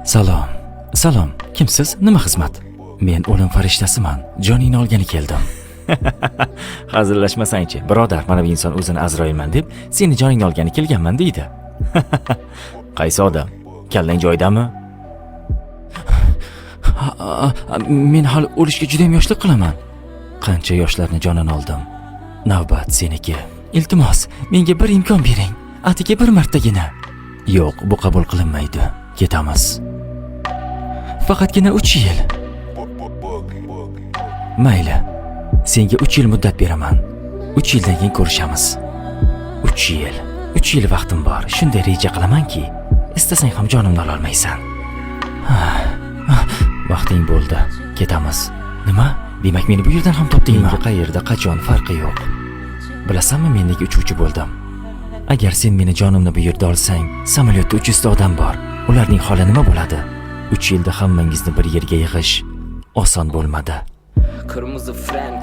Salom. Salom. Kimsiz? Nima xizmat? Men o'lim farishtasiman. Joningni olgani keldim. Hazillashmasangchi, birodar, mana bu inson o'zini Azroilman deb seni joningni olgani kelganman deydi. Qaysi odam? Kallang joyidami? Men hali o'lishga juda ham yoshlik qilaman. Qancha yoshlarni jonini oldim. Navbat seniki. Iltimos, menga bir imkon bering. Atigi bir martagina. Yo'q, bu qabul qilinmaydi. Ketamiz. Faqatgina 3 yil. Mayli. Senga 3 yil muddat beraman. 3 yildan keyin ko'rishamiz. 3 yil. 3 yil vaqtim bor. Shunday reja qilamanki, istasang ham jonimni ola olmaysan. Vaqting bo'ldi. Ketamiz. Nima? Demak, meni bu yerdan ham topdingmi? Menga qayerda, qachon farqi yo'q. Bilasanmi, mendek uchuvchi bo'ldim. Agar sen meni jonimni bu yerda olsang, samolyotda 300 ta odam bor. Ularning holi nima bo'ladi? 3 yilda hammangizni bir yerga yig'ish oson bo'lmadi. Kırmızı fren